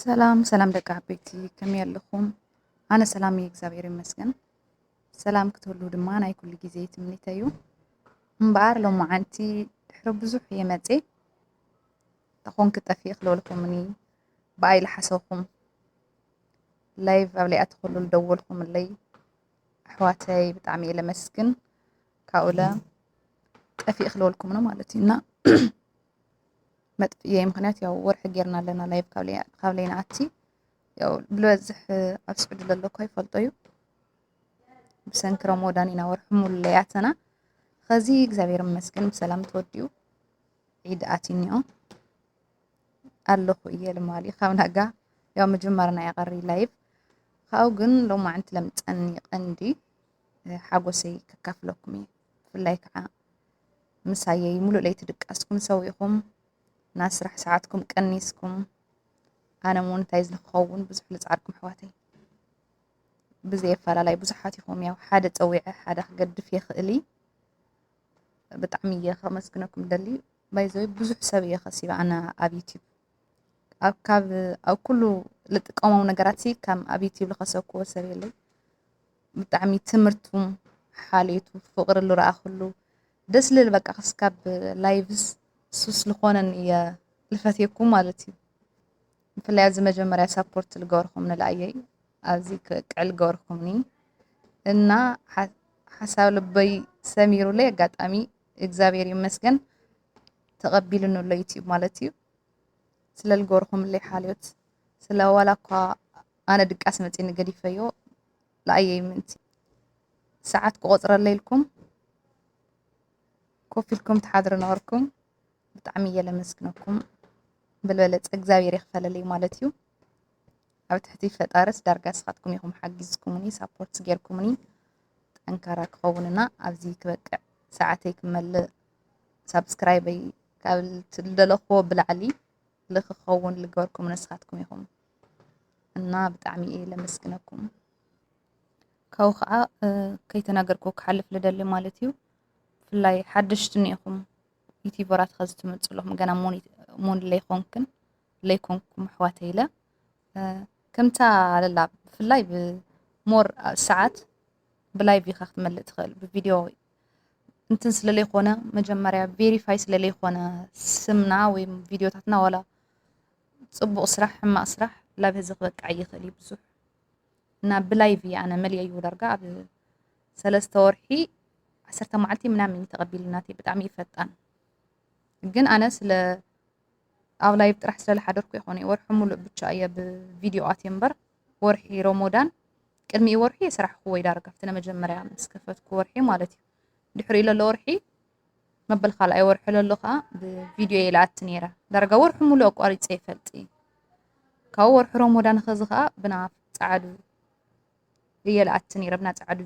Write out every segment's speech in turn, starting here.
ሰላም ሰላም ደቂ ዓበይቲ ከመይ ኣለኹም? ኣነ ሰላም እየ እግዚኣብሔር ይመስገን። ሰላም ክትህሉ ድማ ናይ ኩሉ ግዜ ትምኒተ እዩ እምበኣር ሎማዓንቲ ድሕሪ ብዙሕ እየ መፄ ተኾንክ ጠፊእ ክለበልኩምኒ ብኣይ ዝሓሰብኩም ላይቭ ኣብ ለይኣ ተኸሉ ዝደወልኩምለይ ኣሕዋተይ ብጣዕሚ እየ ለመስግን ካብኡ ለ ጠፊእ ክለበልኩምኒ ማለት እዩ እና መጥፍእየ ምክንያት ያው ወርሒ ጌርና ኣለና ላይቭ ካብ ለይንኣቲ ያው ብዝበዝሕ ኣብ ስዕዱ ዘለኩ ይፈልጦ እዩ ብሰንኪ ረመዳን ኢና ወርሒ ሙሉእ ለያተና ከዚ እግዚኣብሔር ይመስገን ብሰላም ተወዲኡ ዒድ ኣትኒኦ ኣለኹ እየ ልማሊ ካብ ናጋ ያው መጀመርያ ናይ ቀሪ ላይቭ ካብኡ ግን ሎማዓንቲ ለምፀኒ ቀንዲ ሓጎሰይ ከካፍለኩም እየ ብፍላይ ከዓ ምሳየይ ሙሉእ ለይቲ ድቃስኩም ሰዊኢኹም ናይ ስራሕ ሰዓትኩም ቀኒስኩም ኣነ እውን እንታይ ዝንክኸውን ብዙሕ ዝፃርኩም ኣሕዋተይ ብዘየፈላላይ ብዙሓት ኢኹም ያው ሓደ ፀዊዐ ሓደ ክገድፍ የኽእል ብጣዕሚ እየ ከመስግነኩም ደሊ ባይዘይ ብዙሕ ሰብ እየ ከሲበ ኣነ ኣብ ዩቲብ ኣብ ኩሉ ዝጥቀሞም ነገራት ከም ኣብ ዩቲብ ዝኸሰብክዎ ሰብ የለይ ብጣዕሚ ትምህርቱ ሓልዮቱ ፍቅሪ ዝረኣኽሉ ደስ ዝብል በቃ ክስካብ ላይቭስ ሱስ ዝኮነኒ እየ ዝፈትየኩም ማለት እዩ ብፍላይ ኣብዚ መጀመርያ ሰፖርት ዝገበርኩም ንላዕየይ ኣብዚ ክቅዕል ገበርኩምኒ እና ሓሳብ ልበይ ሰሚሩለይ ኣጋጣሚ እግዚኣብሔር ይመስገን ተቐቢሉኒ ኣሎ ዩቲብ ማለት እዩ ስለ ዝገበርኩምለይ ሓልዮት ስለ ዋላ እኳ ኣነ ድቃስ መፂኒ ገዲፈዮ ንላዕየይ ምንቲ ሰዓት ክቆፅረለይ ኢልኩም ኮፍ ኢልኩም ትሓድሩ ነበርኩም ብጣዕሚ እየ ለመስግነኩም ብልበለፀ እግዚኣብሔር ይክፈለለይ ማለት እዩ ኣብ ትሕቲ ፈጣሪስ ዳርጋ ንስኻትኩም ኢኹም ሓጊዝኩምኒ ሳፖርት ጌርኩምኒ ጠንካራ ክኸውንና ኣብዚ ክበቅዕ ሰዓተይ ክመልእ ሳብስክራይበይ ካብ ዝደለኽዎ ብላዕሊ ንክኸውን ዝገበርኩም ንስኻትኩም ኢኹም እና ብጣዕሚ እየ ለመስግነኩም ካብኡ ከዓ ከይተናገርኩ ክሓልፍ ዝደሊ ማለት እዩ ብፍላይ ሓደሽቲ እኒኢኹም ዩቲበራት ከዚ ትመፁ ኣለኹም ገና ሞን ለይኮንኩም ኣሕዋተይ ኢለ ከምታ ለላ ብፍላይ ብሞር ሰዓት ብላይቭ ኢኻ ክትመልእ ትኽእል ብቪድዮ እንትን ስለለይኮነ መጀመርያ ቬሪፋይ ስለለይኮነ ስምና ወይ ቪድዮታትና ዋላ ፅቡቕ ስራሕ ሕማቕ ስራሕ ላብ ህዚ ክበቅዕ ይኽእል እዩ ብዙሕ እና ብላይቭ እየ ኣነ መልየዩ ዳርጋ ኣብ 3 ወርሒ 10 መዓልቲ ምናምን ተቐቢልናት ብጣዕሚ ይፈጣን ግን ኣነ ስለ ኣብ ላይቭ ጥራሕ ስለዝሓደርኩ ይኾነ ወርሒ ሙሉእ ብቻ እየ ብቪድዮ ኣትየ እምበር ወርሒ ረመዳን ቅድሚኡ ወርሒ የስራሕኩ ወይ ዳርጋ ኣብቲ መጀመርያ ምስ ከፈትኩ ወርሒ ማለት እዩ ድሕሪኡ ዘሎ ወርሒ መበል ካልኣይ ወርሒ ዘሎ ከዓ ብቪድዮ እየ ዝኣቱ ነይረ ዳርጋ ወርሒ ሙሉእ ኣቋሪፀ ይፈልጥ ካብኡ ወርሒ ረመዳን ከዚ ከዓ ብና ፃዓዱ እየ ዝኣቱ ነይረ ብና ፃዓዱ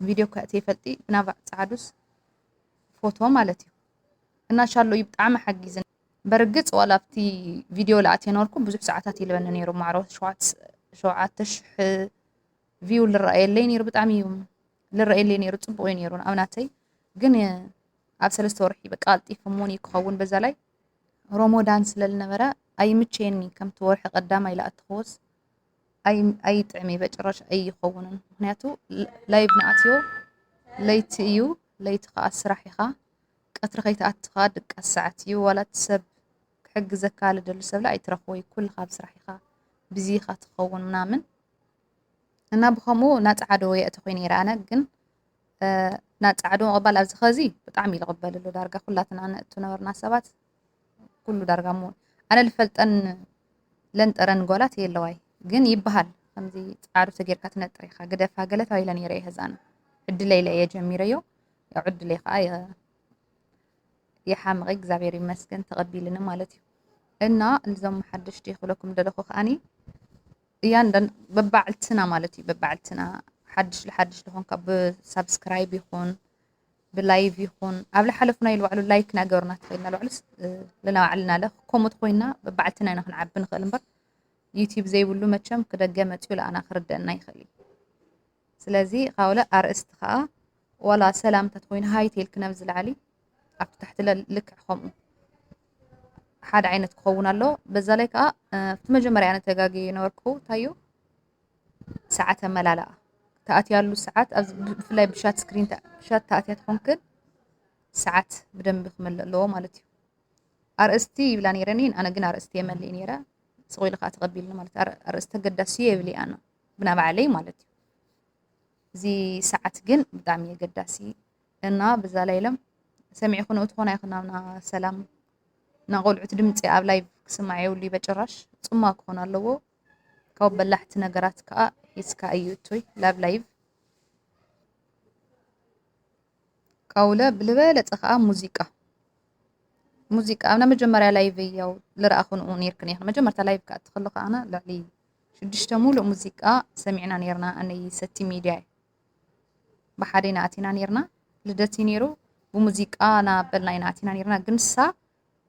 ቪድዮ ከእቲ ይፈልጢ ብና ፃዓዱስ ፎቶ ማለት እዩ እናሻሎ እዩ ብጣዕሚ ሓጊዝን በርግፅ ዋላ ኣብቲ ቪድዮ ዝኣትየ ነበርኩ ብዙሕ ሰዓታት ይልበኒ ነይሩ ማዕሮ 7,000 ቪው ዝረኣየለይ ነይሩ ብጣዕሚ እዩ ዝረኣየለይ ነይሩ ፅቡቅ እዩ ነይሩ ኣብ ናተይ ግን ኣብ 3 ወርሒ በቃ ቀልጢፉ እሙን ክኸውን በዛ ላይ ረመዳን ስለ ዝነበረ ኣይምቸየኒ ከምቲ ወርሒ ቀዳማይ ዝኣቱ ክወስ ኣይጥዕመ በጭራሽ ኣይኸውንን ምክንያቱ ላይቭ ንኣትዮ ለይቲ እዩ ለይቲ ከዓ ስራሕ ኢኻ ቀትሪ ከይተኣትኻ ድቃስ ሰዓት እዩ ዋላ እቲ ሰብ ክሕግዘካ ዝደሊ ሰብ ኣይትረኽቦ ኩልካ ኣብ ስራሕ ኢኻ ብዚ ኢኻ ትኸውን ምናምን እና ብከምኡ ናፃዓዶ የእቲ ኮይነ ነይረ ኣነ ግን ናፃዓዶ ምቕባል ኣብዚ ከዚ ብጣዕሚ እዩ ዝቕበልሉ ዳርጋ ኩላትና ነእቱ ነበርና ሰባት ኩሉ ዳርጋ እሞ ኣነ ዝፈልጠን ለንጠረን ጓላት የለዋይ ግን ይበሃል ከምዚ ፃዓዱ ተጌርካ ትነጥር ኢኻ ግደፋ ገለ ተባሂለ ነይረ እየ ህዛነ ዕድለይ እየ ጀሚረዮ ያው ዕድለይ ከዓ የሓምቀ እግዚኣብሔር ይመስገን ተቐቢልኒ ማለት እዩ እና እዞም ሓደሽቲ ክብለኩም ደለኹ ከዓኒ እያንዳን በባዕልትና ማለት እዩ በባዕልትና ሓድሽ ዝሓድሽ ዝኾንካ ብሳብስክራይብ ይኹን ብላይቭ ይኹን ኣብ ዝሓለፉና ባዕሉ ላይክ ናገሩና ትኽእልና ባዕሉስ ለናባዕልና ለ ከምኡት ኮይና በባዕልትና ኢና ክንዓቢ ንኽእል እምበር ዩቲብ ዘይብሉ መቸም ክደገ መፅኡ ለኣና ክርደአና ይኽእል እዩ ስለዚ ካብኡ ኣርእስቲ ከዓ ዋላ ሰላምታት ኮይኑ ሃይ ተይልክነብ ዝላዕሊ ኣብቲ ታሕቲ ልክዕ ከምኡ ሓደ ዓይነት ክኸውን ኣሎ በዛ ላይ ከዓ እቲ መጀመርያ ኣነ ተጋጊ ነበርኩ ታዩ ሰዓት ኣመላልኣ ተኣትያሉ ሰዓት ብፍላይ ብሻት ስክሪን ብሻት ተኣትያ ትኾንክን ሰዓት ብደንብ ክመልእ ኣለዎ ማለት እዩ ኣርእስቲ ይብላ ነይረኒ ኣነ ግን ኣርእስቲ የመልእ ነይረ ስቑኢሉ ከዓ ተቐቢልኒ ማለት ኣርእስቲ ተገዳሲ የብሊ ኣነ ብና ባዕለይ ማለት እዩ እዚ ሰዓት ግን ብጣዕሚ የገዳሲ እና በዛ ላይ ለም ሰሚዕኹን እትኾና ይኹናና ሰላም ናቆልዑት ድምፂ ኣብ ላይቭ ክስማዕ የብሉ በጭራሽ ፅሟቅ ክኾን ኣለዎ ካብ በላሕቲ ነገራት ከዓ ሒዝካ እዩቶይ ላብ ላይቭ ካውለ ብልበለፀ ከዓ ሙዚቃ ኣብና መጀመርያ ላይቭ ያው ልረኣኹን ነይርክን እየ መጀመርታ ላይቭ ከዓ እትኸለኸ ኣነ ልዕሊ 6 ሙሉእ ሙዚቃ ሰሚዕና ነርና ኣነይ ሰቲ ሚድያ ብሓደ ኣቲና ነርና ልደቲ ነይሩ ብሙዚቃ ናበልና ኢና ኣቲና ነርና ግንሳ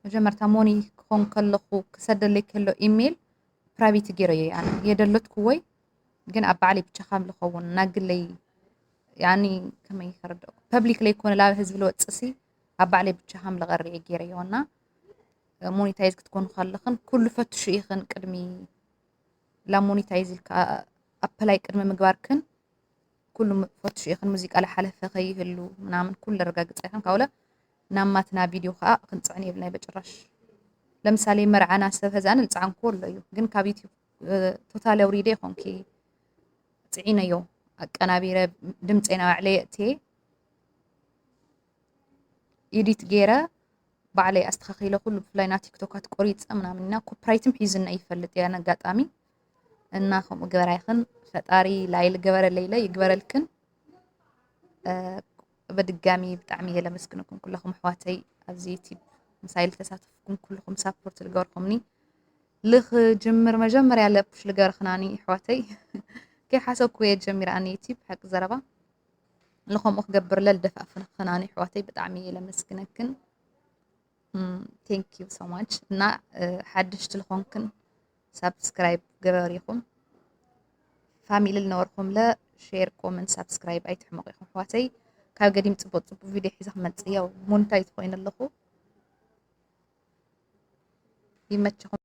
መጀመርታ ሞኒ ክኾን ከለኹ ክሰደለይ ከሎ ኢሜል ፕራይቬት ገይረዮ ኣነ የደለትኩ ወይ ግን ኣብ ባዕለይ ብቻ ከም ዝኸውን ናግለይ ያኒ ከመይ ይፈርደው ፐብሊክ ላይ ኮነ ላብ ህዝቢ ልወፅሲ ኣብ ባዕለይ ብቻ ከም ዝቐርየ ገይረዮና ሞኒታይዝ ክትኮኑ ከለኽን ኩሉ ፈትሹ ኢኽን ቅድሚ ላ ሞኒታይዝ ኢልካ ኣፕላይ ቅድሚ ምግባርክን ኩሉ ፈትሹ ኢኽን ሙዚቃ ዝሓለፈ ከይህሉ ምናምን ኩሉ ረጋግፀ ኢኽን ካውለ ናማትና ቪድዮ ከዓ ክንፅዕን የብልናይ በጭራሽ ለምሳሌ መርዓና ሰብ ህዛን ልፃዓንክዎ ኣሎ እዩ ግን ካብ ዩቲዩብ ቶታል ኣውሪደ ይኾንኪ ፅዒነዮ ኣቀናቢረ ድምፀና ባዕለይ እትየ ኤዲት ገይረ ባዕለይ ኣስተኻኺለ ኩሉ ብፍላይ ና ቲክቶካት ቆሪፀ ምናምን ኢና ኮፕራይትም ሒዝና ይፈልጥ ያ ኣጋጣሚ እና ከምኡ ገበራ ይኽን ፈጣሪ ላይል ገበረለይ ይግበረልክን በድጋሚ ብጣዕሚ እየ ለመስግነኩም ኩለኹም ኣሕዋተይ ኣብዚ ዩቲዩብ ምሳይል ተሳተፍኩም ኩልኩም ሳፖርት ዝገበርኩምኒ ልኽጅምር መጀመርያ ለፑሽ ዝገበርክናኒ ኣሕዋተይ ከይሓሰብኩ እየ ጀሚረ ኣነ ዩቲዩብ ሓቂ ዘረባ ንኸምኡ ክገብር ለልደፋእፍንክናኒ ኣሕዋተይ ብጣዕሚ እየ ለመስግነክን ቴንክ ዩ ሶ ማች እና ሓድሽቲ ዝኾንክን ሳብስክራይብ ገበሪኹም ፋሚሊ ልነበርኩም ለ ሼር ኮመንት ሳብስክራይብ ኣይትሕመቑ ኢኹም ኣሕዋተይ ካብ ገዲም ፅቡቅ ቪድዮ ሒዘ ክመፅእ ያው ሞኒታይዝ ኮይኑ ኣለኹ ይመችኹም